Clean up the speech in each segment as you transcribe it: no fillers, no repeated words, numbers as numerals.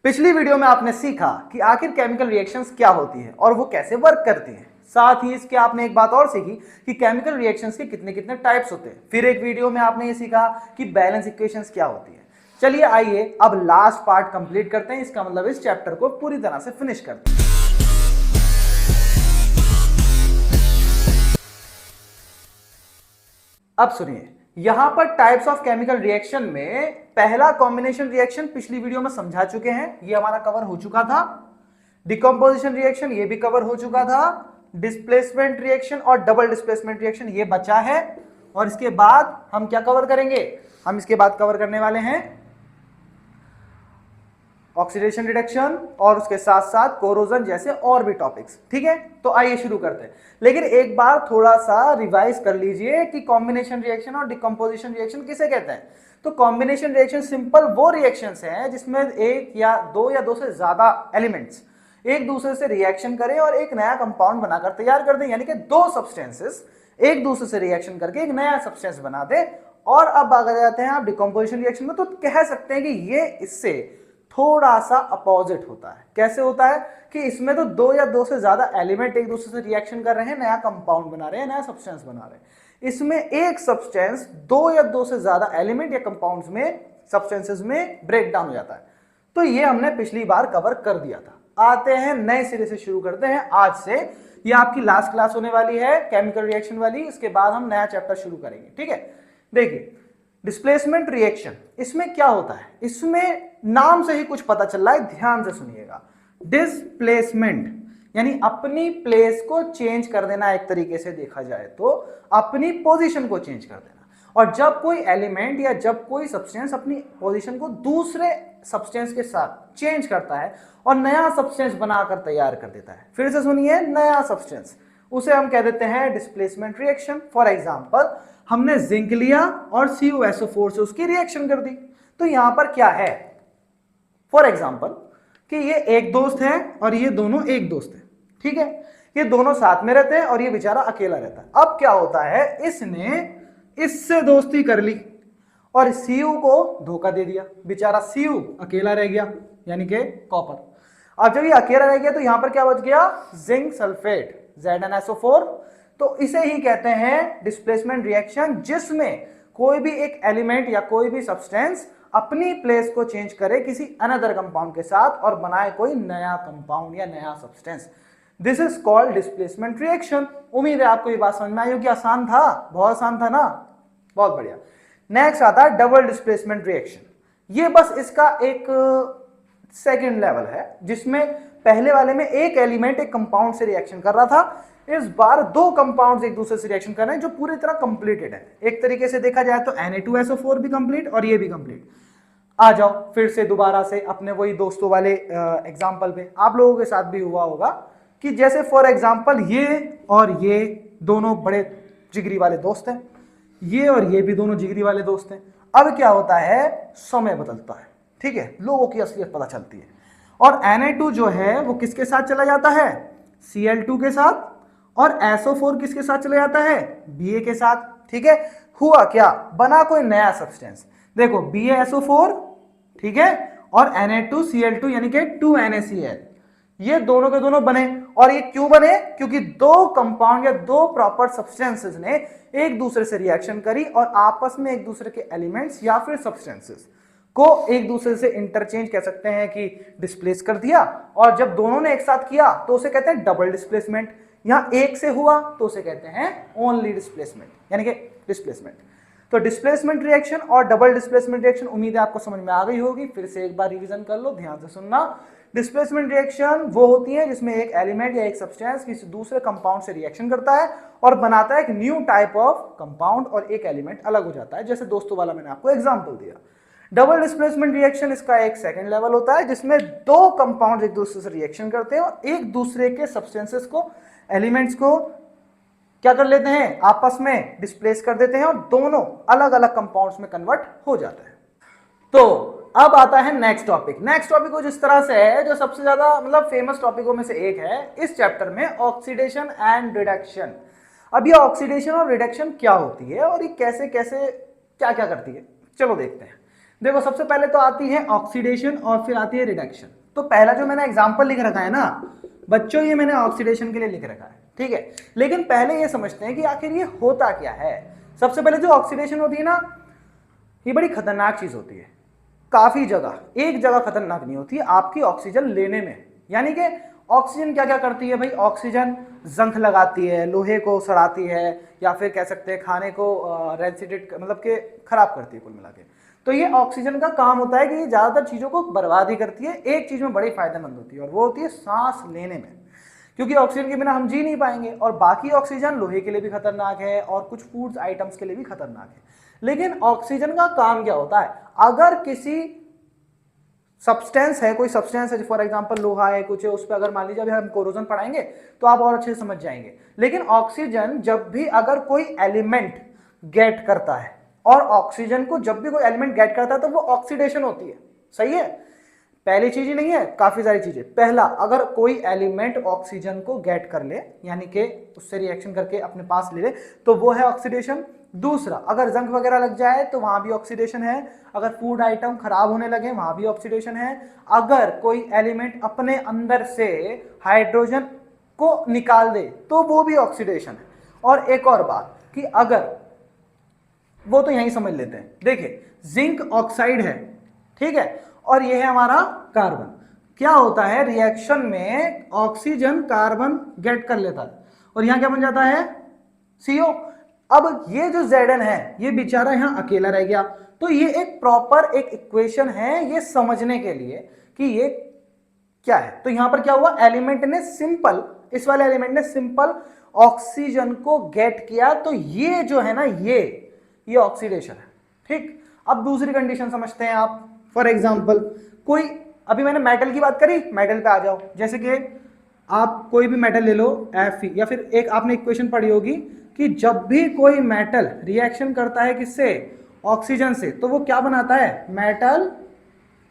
पिछली वीडियो में आपने सीखा कि आखिर केमिकल रिएक्शंस क्या होती है और वो कैसे वर्क करती हैं। साथ ही इसके आपने एक बात और सीखी कि केमिकल रिएक्शंस के कितने कितने टाइप्स होते हैं। फिर एक वीडियो में आपने ये सीखा कि बैलेंस इक्वेशंस क्या होती है। चलिए आइए अब लास्ट पार्ट कंप्लीट करते हैं, इसका मतलब इस चैप्टर को पूरी तरह से फिनिश करते हैं। अब सुनिए, यहां पर टाइप्स ऑफ केमिकल रिएक्शन में पहला कॉम्बिनेशन रिएक्शन पिछली वीडियो में समझा चुके हैं, ये हमारा कवर हो चुका था। डिकम्पोजिशन रिएक्शन ये भी कवर हो चुका था। डिस्प्लेसमेंट रिएक्शन और डबल डिस्प्लेसमेंट रिएक्शन ये बचा है। और इसके बाद हम क्या कवर करेंगे? हम इसके बाद कवर करने वाले हैं ऑक्सीडेशन रिडक्शन और उसके साथ साथ कोरोजन जैसे और भी टॉपिक्स। ठीक है, तो आइए शुरू करते हैं। लेकिन एक बार थोड़ा सा रिवाइज कर लीजिए कि कॉम्बिनेशन रिएक्शन और डिकम्पोजिशन रिएक्शन किसे कहते हैं। तो कॉम्बिनेशन रिएक्शन सिंपल वो रिएक्शंस हैं जिसमें एक या दो से ज्यादा एलिमेंट्स एक दूसरे से रिएक्शन करें और एक नया कंपाउंड बनाकर तैयार कर दें, यानी कि दो सब्सटेंसेस एक दूसरे से रिएक्शन करके एक नया सब्सटेंस बना दे। और अब अगर जाते हैं आप डिकम्पोजिशन रिएक्शन में, तो कह सकते हैं कि ये इससे थोड़ा सा अपोजिट होता है। कैसे होता है कि इसमें तो दो या दो से ज्यादा एलिमेंट एक दूसरे से रिएक्शन कर रहे हैं, नया कंपाउंड बना रहे हैं, नया सब्सटेंस बना रहे हैं। इसमें एक सब्सटेंस दो या दो से ज्यादा एलिमेंट या कंपाउंड्स में सब्सटेंसेस में ब्रेक डाउन हो जाता है। तो ये हमने पिछली बार कवर कर दिया था। आते हैं नए सिरे से शुरू करते हैं आज से। ये आपकी लास्ट क्लास होने वाली है केमिकल रिएक्शन वाली, इसके बाद हम नया चैप्टर शुरू करेंगे। ठीक है, देखिए डिस्प्लेसमेंट रिएक्शन, इसमें क्या होता है? इसमें नाम से ही कुछ पता चल रहा है, ध्यान से सुनिएगा। डिस्प्लेसमेंट यानी अपनी प्लेस को चेंज कर देना, एक तरीके से देखा जाए तो अपनी पोजीशन को चेंज कर देना। और जब कोई एलिमेंट या जब कोई सब्सटेंस अपनी पोजीशन को दूसरे सब्सटेंस के साथ चेंज करता है और नया सब्सटेंस बनाकर तैयार कर देता है, फिर से सुनिए, नया सब्सटेंस, उसे हम कह देते हैं डिस्प्लेसमेंट रिएक्शन। फॉर एग्जांपल, हमने जिंक लिया और CuSO4 से उसकी रिएक्शन कर दी। तो यहां पर क्या है? फॉर एग्जांपल कि ये एक दोस्त है और ये दोनों एक दोस्त है। ठीक है, ये दोनों साथ में रहते हैं और ये बेचारा अकेला रहता है। अब क्या होता है, इसने इससे दोस्ती कर ली और Cu को धोखा दे दिया, बेचारा Cu अकेला रह गया, यानी कि कॉपर। अब जब ये अकेला रह गया तो यहां पर क्या बच गया? Zinc sulphate, ZnSO4। तो इसे ही कहते हैं डिस्प्लेसमेंट रिएक्शन, जिसमें कोई भी एक एलिमेंट या कोई भी सब्सटेंस अपनी प्लेस को चेंज करे किसी अनदर कंपाउंड के साथ और बनाए कोई नया कंपाउंड या नया substance. This is called displacement reaction. उम्मीद है आपको ये बात समझ में आई होगी। आसान था, बहुत आसान था ना, बहुत बढ़िया। नेक्स्ट आता है डबल डिस्प्लेसमेंट रिएक्शन। ये बस इसका एक सेकेंड लेवल है, जिसमें पहले वाले में एक एलिमेंट एक कंपाउंड से रिएक्शन कर रहा था, इस बार दो कंपाउंड्स एक दूसरे से रिएक्शन कर रहे हैं जो पूरी तरह कंप्लीटेड है। एक तरीके से देखा जाए तो Na2SO4 भी कंप्लीट और ये भी कंप्लीट। आ जाओ फिर से दोबारा से अपने वही दोस्तों वाले एग्जांपल पे। आप लोगों के साथ भी हुआ होगा कि जैसे फॉर एग्जांपल ये और ये दोनों बड़े जिगरी वाले दोस्त हैं, ये और ये भी दोनों जिगरी वाले दोस्त हैं। अब क्या होता है, समय बदलता है। ठीक है, लोगों की असलियत पता चलती है और Na2 जो है वो किसके साथ चला जाता है? Cl2 के साथ। और SO4 किसके साथ चला जाता है? Ba के साथ। ठीक है, हुआ क्या? बना कोई नया सब्सटेंस। देखो BaSO4, ठीक है, और Na2Cl2 यानी कि 2NaCl, ये दोनों के दोनों बने। और ये क्यों बने? क्योंकि दो कंपाउंड या दो प्रॉपर सब्सटेंसेस ने एक दूसरे से रिएक्शन करी और आपस में एक दूसरे के एलिमेंट्स या फिर सब्सटेंसेस को एक दूसरे से इंटरचेंज कह सकते हैं कि डिस्प्लेस कर दिया। और जब दोनों ने एक साथ किया तो उसे कहते हैं डबल डिस्प्लेसमेंट। यहां एक से हुआ तो उसे कहते हैं ओनली डिस्प्लेसमेंट, यानी कि डिस्प्लेसमेंट। तो डिस्प्लेसमेंट रिएक्शन और डबल डिस्प्लेसमेंट रिएक्शन उम्मीद है आपको समझ में आ गई होगी। फिर से एक बार रिवीजन कर लो, ध्यान से सुनना। डिस्प्लेसमेंट रिएक्शन वो होती है जिसमें एक एलिमेंट या एक सब्सटेंस किसी दूसरे कंपाउंड से रिएक्शन करता है और बनाता है एक न्यू टाइप ऑफ कंपाउंड और एक एलिमेंट अलग हो जाता है, जैसे दोस्तों वाला मैंने आपको एग्जांपल दिया। डबल डिस्प्लेसमेंट रिएक्शन इसका एक सेकंड लेवल होता है, जिसमें दो कंपाउंड एक दूसरे से रिएक्शन करते हैं और एक दूसरे के सब्सटेंसेस को, एलिमेंट्स को क्या कर लेते हैं? आपस में डिस्प्लेस कर देते हैं और दोनों अलग अलग कंपाउंड्स में कन्वर्ट हो जाते हैं। तो अब आता है नेक्स्ट टॉपिक। नेक्स्ट टॉपिक कुछ इस तरह से है, जो सबसे ज्यादा मतलब फेमस टॉपिकों में से एक है इस चैप्टर में, ऑक्सीडेशन एंड रिडक्शन। अब ये ऑक्सीडेशन और रिडक्शन क्या होती है और ये कैसे कैसे क्या क्या करती है, चलो देखते हैं। देखो सबसे पहले तो आती है ऑक्सीडेशन और फिर आती है रिडक्शन। तो पहला जो मैंने एग्जांपल लिख रखा है ना बच्चों, ये मैंने ऑक्सीडेशन के लिए लिख रखा है, ठीक है। लेकिन पहले ये समझते हैं कि आखिर ये होता क्या है। सबसे पहले जो ऑक्सीडेशन होती है ना, ये बड़ी खतरनाक चीज होती है। काफी जगह, एक जगह खतरनाक नहीं होती, आपकी ऑक्सीजन लेने में। यानी कि ऑक्सीजन क्या क्या करती है भाई, ऑक्सीजन जंग लगाती है, लोहे को सड़ाती है, या फिर कह सकते हैं खाने को रेंसिडेट मतलब के खराब करती है कुल मिला के। तो ये ऑक्सीजन का काम होता है कि ये ज्यादातर चीजों को बर्बाद ही करती है, एक चीज में बड़ी फायदेमंद होती है और वो होती है सांस लेने में, क्योंकि ऑक्सीजन के बिना हम जी नहीं पाएंगे। और बाकी ऑक्सीजन लोहे के लिए भी खतरनाक है और कुछ फूड्स आइटम्स के लिए भी खतरनाक है। लेकिन ऑक्सीजन का काम क्या होता है, अगर किसी सब्सटेंस है, कोई सब्सटेंस है, फॉर एग्जांपल लोहा है, कुछ है, उस पर अगर मान लीजिए अभी हम कोरोजन पढ़ाएंगे तो आप और अच्छे से समझ जाएंगे। लेकिन ऑक्सीजन जब भी अगर कोई एलिमेंट गेट करता है, और ऑक्सीजन को जब भी कोई एलिमेंट गेट करता है तो वो ऑक्सीडेशन होती है, सही है। पहली चीज ही नहीं है, काफी सारी चीजें। पहला, अगर कोई एलिमेंट ऑक्सीजन को गेट कर ले, यानी कि उससे रिएक्शन करके अपने पास ले ले, तो वो है ऑक्सीडेशन। दूसरा, अगर जंग वगैरह लग जाए तो वहां भी ऑक्सीडेशन है। अगर फूड आइटम खराब होने लगे वहां भी ऑक्सीडेशन है। अगर कोई एलिमेंट अपने अंदर से हाइड्रोजन को निकाल दे तो वो भी ऑक्सीडेशन है। और एक और बात कि अगर, वो तो यहीं समझ लेते हैं, देखिए जिंक ऑक्साइड है, ठीक है, और ये है हमारा कार्बन। क्या होता है, रिएक्शन में ऑक्सीजन कार्बन गेट कर लेता है और यहां क्या बन जाता है, CO। अब ये जो Zn है ये बेचारा यहां अकेला रह गया। तो ये एक प्रॉपर एक इक्वेशन है ये समझने के लिए कि ये क्या है। तो यहां पर क्या हुआ, एलिमेंट ने सिंपल, इस वाले एलिमेंट ने सिंपल ऑक्सीजन को गेट किया, तो ये जो है ना ये ऑक्सीडेशन है, ठीक। अब दूसरी कंडीशन समझते हैं आप। फॉर एग्जाम्पल कोई, अभी मैंने मेटल की बात करी, मेटल पे आ जाओ। जैसे कि आप कोई भी मेटल ले लो, Fe, या फिर एक आपने इक्वेशन पढ़ी होगी कि जब भी कोई मेटल रिएक्शन करता है किससे, ऑक्सीजन से, तो वो क्या बनाता है, मेटल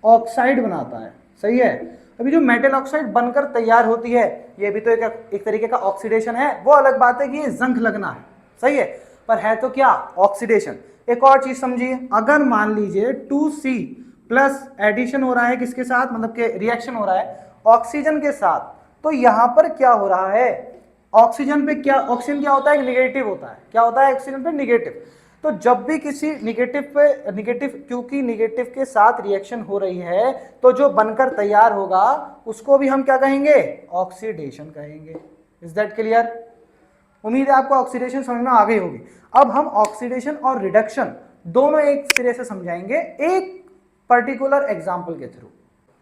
ऑक्साइड बनाता है, सही है। अभी जो मेटल ऑक्साइड बनकर तैयार होती है, ये भी तो एक तरीके का ऑक्सीडेशन है। वो अलग बात है कि ये जंग लगना है, सही है, पर है तो क्या, ऑक्सीडेशन। एक और चीज समझिए, अगर मान लीजिए 2C प्लस एडिशन हो रहा है किसके साथ, मतलब के रिएक्शन हो रहा है ऑक्सीजन के साथ, तो यहां पर क्या हो रहा है, ऑक्सीजन पे क्या, ऑक्सीजन क्या होता है, निगेटिव होता है। क्या होता है ऑक्सीजन पे, निगेटिव। तो जब भी किसी निगेटिव पे, निगेटिव, क्योंकि निगेटिव के साथ रिएक्शन हो रही है, तो जो बनकर तैयार होगा उसको भी हम क्या कहेंगे, ऑक्सीडेशन कहेंगे। Is that clear. उम्मीद है आपको ऑक्सीडेशन समझ में आ गई होगी। अब हम ऑक्सीडेशन और रिडक्शन दोनों एक सिरे से समझाएंगे एक पर्टिकुलर एग्जाम्पल के थ्रू।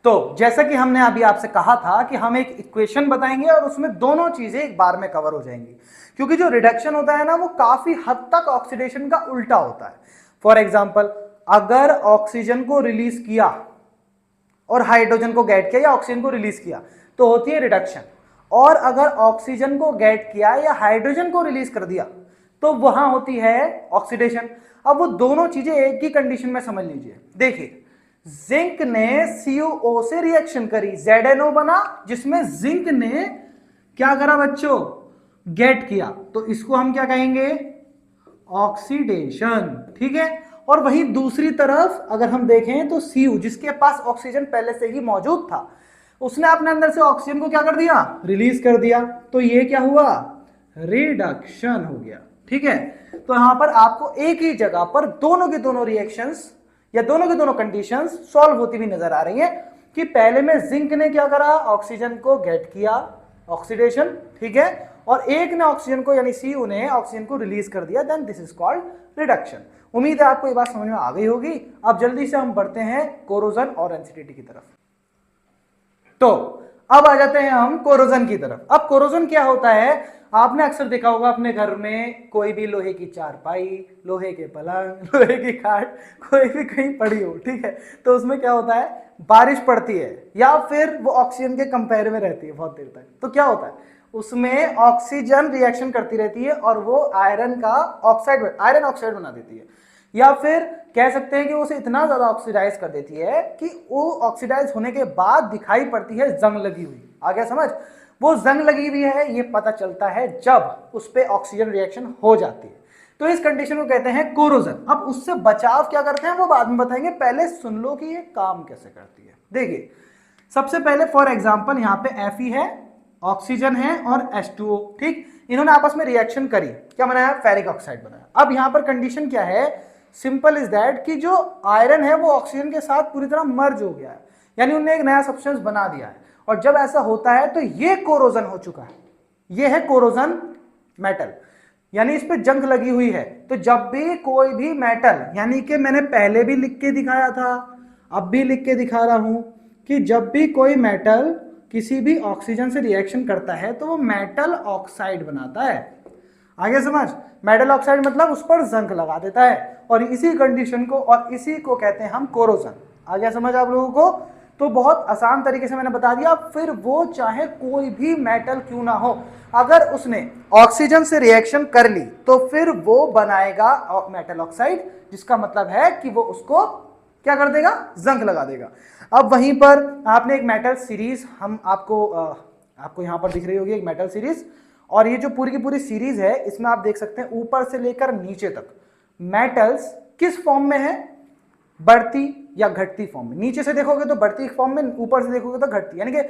तो जैसा कि हमने अभी आपसे कहा था कि हम एक इक्वेशन बताएंगे और उसमें दोनों चीजें एक बार में कवर हो जाएंगी, क्योंकि जो रिडक्शन होता है ना वो काफी हद तक ऑक्सीडेशन का उल्टा होता है। फॉर एग्जाम्पल, अगर ऑक्सीजन को रिलीज किया और हाइड्रोजन को गेट किया, या ऑक्सीजन को रिलीज किया, तो होती है रिडक्शन। और अगर ऑक्सीजन को गेट किया या हाइड्रोजन को रिलीज कर दिया तो वहां होती है ऑक्सीडेशन। अब वो दोनों चीजें एक ही कंडीशन में समझ लीजिए। देखिए, जिंक ने CuO से रिएक्शन करी, ZnO बना, जिसमें जिंक ने क्या करा बच्चों, गेट किया, तो इसको हम क्या कहेंगे, ऑक्सीडेशन, ठीक है। और वहीं दूसरी तरफ अगर हम देखें तो Cu, जिसके पास ऑक्सीजन पहले से ही मौजूद था, उसने अपने अंदर से ऑक्सीजन को क्या कर दिया, रिलीज कर दिया, तो ये क्या हुआ, रिडक्शन हो गया, ठीक है। तो यहां पर आपको एक ही जगह पर दोनों की दोनों रिएक्शंस या दोनों की दोनों कंडीशंस सॉल्व होती हुई नजर आ रही है कि पहले में जिंक ने क्या करा, ऑक्सीजन को गेट किया, ऑक्सीडेशन, ठीक है, और एक ने ऑक्सीजन को, यानी Cu ने ऑक्सीजन को रिलीज कर दिया, then this is called reduction. उम्मीद है आपको ये बात समझ में आ गई होगी। अब जल्दी से हम बढ़ते हैं कोरोजन और एसिडिटी की तरफ। तो अब आ जाते हैं हम कोरोजन की तरफ। अब कोरोजन क्या होता है, आपने अक्सर देखा होगा अपने घर में कोई भी लोहे की चारपाई, लोहे के पलंग, लोहे की खाट, कोई भी कहीं पड़ी हो, ठीक है, तो उसमें क्या होता है, बारिश पड़ती है या फिर वो ऑक्सीजन के कंपेयर में रहती है बहुत देर तक, तो क्या होता है, उसमें ऑक्सीजन रिएक्शन करती रहती है और वो आयरन का ऑक्साइड, आयरन ऑक्साइड बना देती है, या फिर कह सकते हैं कि उसे इतना ज्यादा ऑक्सीडाइज कर देती है कि वो ऑक्सीडाइज होने के बाद दिखाई पड़ती है जंग लगी हुई। आ गया समझ। वो जंग लगी हुई है ये पता चलता है जब उस पे ऑक्सीजन रिएक्शन हो जाती है। तो इस कंडीशन को कहते हैं कोरोजन। अब उससे बचाव क्या करते हैं वो बाद में बताएंगे, पहले सुन लो कि ये काम कैसे करती है। देखिए सबसे पहले फॉर एग्जांपल यहाँ पे Fe है, ऑक्सीजन है और H2O, ठीक, इन्होंने आपस में रिएक्शन करी, क्या बनाया, फेरिक ऑक्साइड बनाया। अब यहाँ पर कंडीशन क्या है, सिंपल इज दैट कि जो आयरन है वो ऑक्सीजन के साथ पूरी तरह मर्ज हो गया है, यानी उन्होंने एक नया सब्सटेंस बना दिया है। और जब ऐसा होता है तो ये कोरोजन हो चुका है, ये है कोरोजन मेटल, यानी इस पे जंग लगी हुई है। तो जब भी कोई भी मेटल, यानी कि मैंने पहले भी लिख के दिखाया था, अब भी लिख के दिखा रहा हूं कि जब भी कोई मेटल किसी भी ऑक्सीजन से रिएक्शन करता है तो वो मेटल ऑक्साइड बनाता है। आगे समझ, मेटल ऑक्साइड मतलब उस पर जंग लगा देता है, और इसी कंडीशन को और इसी को कहते हैं हम कोरोजन। आगे समझ आप लोगों को, तो बहुत आसान तरीके से मैंने बता दिया। फिर वो चाहे कोई भी मेटल क्यों ना हो, अगर उसने ऑक्सीजन से रिएक्शन कर ली तो फिर वो बनाएगा मेटल ऑक्साइड, जिसका मतलब है कि वो उसको क्या कर देगा, जंग लगा देगा। अब वहीं पर आपने एक मेटल सीरीज, हम आपको यहां पर दिख रही होगी एक मेटल सीरीज, और ये जो पूरी की पूरी सीरीज है इसमें आप देख सकते हैं ऊपर से लेकर नीचे तक मेटल्स किस फॉर्म में है, बढ़ती या घटती फॉर्म में। नीचे से देखोगे तो बढ़ती फॉर्म में, ऊपर से देखोगे तो घटती, यानी कि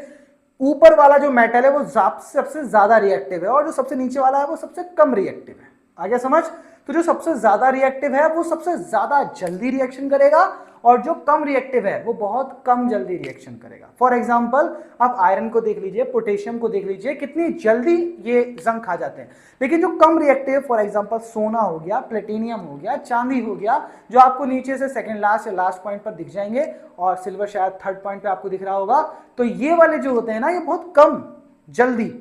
ऊपर वाला जो मेटल है वो सबसे ज्यादा रिएक्टिव है और जो सबसे नीचे वाला है वो सबसे कम रिएक्टिव है। आगे समझ, तो जो सबसे ज्यादा रिएक्टिव है वो सबसे ज्यादा जल्दी रिएक्शन करेगा और जो कम रिएक्टिव है वो बहुत कम जल्दी रिएक्शन करेगा। फॉर एग्जांपल आप आयरन को देख लीजिए, पोटेशियम को देख लीजिए, कितनी जल्दी ये जंग खा जाते हैं। लेकिन जो कम रिएक्टिव, फॉर एग्जांपल सोना हो गया, प्लेटिनियम हो गया, चांदी हो गया, जो आपको नीचे से सेकंड लास्ट या लास्ट पॉइंट पर दिख जाएंगे, और सिल्वर शायद थर्ड पॉइंट पे आपको दिख रहा होगा, तो ये वाले जो होते हैं ना, ये बहुत कम जल्दी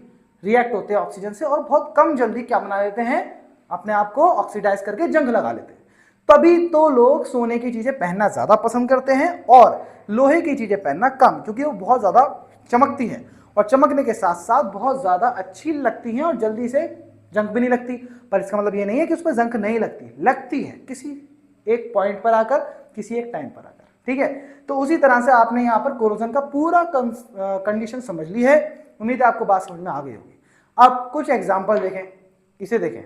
रिएक्ट होते हैं ऑक्सीजन से और बहुत कम जल्दी क्या बना लेते हैं, अपने आप को ऑक्सीडाइज करके जंग लगा लेते हैं। तभी तो लोग सोने की चीजें पहनना ज्यादा पसंद करते हैं और लोहे की चीजें पहनना कम, क्योंकि वो बहुत ज्यादा चमकती हैं और चमकने के साथ साथ बहुत ज्यादा अच्छी लगती हैं और जल्दी से जंग भी नहीं लगती। पर इसका मतलब ये नहीं है कि उस पर जंग नहीं लगती, लगती है किसी एक पॉइंट पर आकर, किसी एक टाइम पर आकर, ठीक है। तो उसी तरह से आपने यहाँ पर कोरोजन का पूरा कंडीशन समझ ली है। उम्मीद है आपको बात समझ में आ गई होगी। अब कुछ एग्जाम्पल देखें, इसे देखें,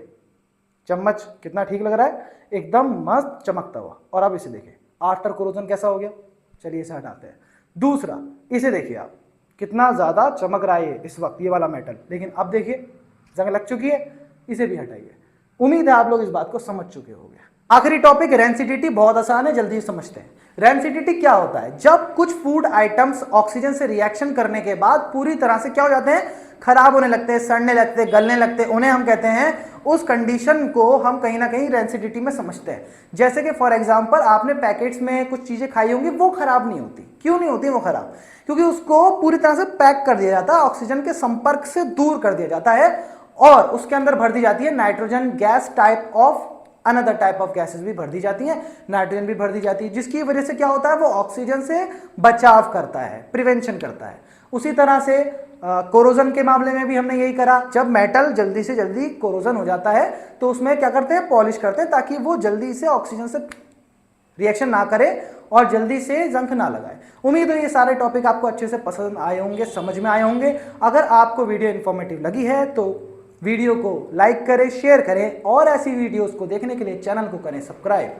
चम्मच कितना ठीक लग रहा है, एकदम मस्त चमकता हुआ। और अब इसे देखिए, आफ्टर कोरोजन कैसा हो गया। चलिए इसे हटाते हैं। दूसरा, इसे देखिए आप, कितना ज्यादा चमक रहा है इस वक्त ये वाला मेटल, लेकिन अब देखिए जंग लग चुकी है। इसे भी हटाइए। उम्मीद है आप लोग इस बात को समझ चुके होंगे। आखिरी टॉपिक रेंसिडिटी, बहुत आसान है, जल्दी समझते हैं। रेंसिडिटी क्या होता है, जब कुछ फूड आइटम्स ऑक्सीजन से रिएक्शन करने के बाद पूरी तरह से क्या हो जाते हैं, खराब होने लगते हैं, सड़ने लगते हैं, गलने लगते हैं, उन्हें हम कहते हैं, उस कंडीशन को हम कहीं ना कहीं रेंसिडिटी में समझते हैं। जैसे कि फॉर एग्जांपल आपने पैकेट्स में कुछ चीजें खाई होंगी, वो खराब नहीं होती। क्यों नहीं होती वो खराब, क्योंकि उसको पूरी तरह से पैक कर दिया जाता है, ऑक्सीजन के संपर्क से दूर कर दिया जाता है और उसके अंदर भर दी जाती है nitrogen gas type of, another type of gases भी भर दी जाती हैं, नाइट्रोजन भी भर दी जाती है, जिसकी वजह से क्या होता है, वो ऑक्सीजन से बचाव करता है, प्रिवेंशन करता है। उसी तरह से कोरोजन के मामले में भी हमने यही करा, जब मेटल जल्दी से जल्दी कोरोजन हो जाता है तो उसमें क्या करते हैं, पॉलिश करते हैं, ताकि वो जल्दी से ऑक्सीजन से रिएक्शन ना करे और जल्दी से जंग ना लगाए। उम्मीद है ये सारे टॉपिक आपको अच्छे से पसंद आए होंगे, समझ में आए होंगे। अगर आपको वीडियो इन्फॉर्मेटिव लगी है तो वीडियो को लाइक करें, शेयर करें और ऐसी वीडियोस को देखने के लिए चैनल को करें सब्सक्राइब।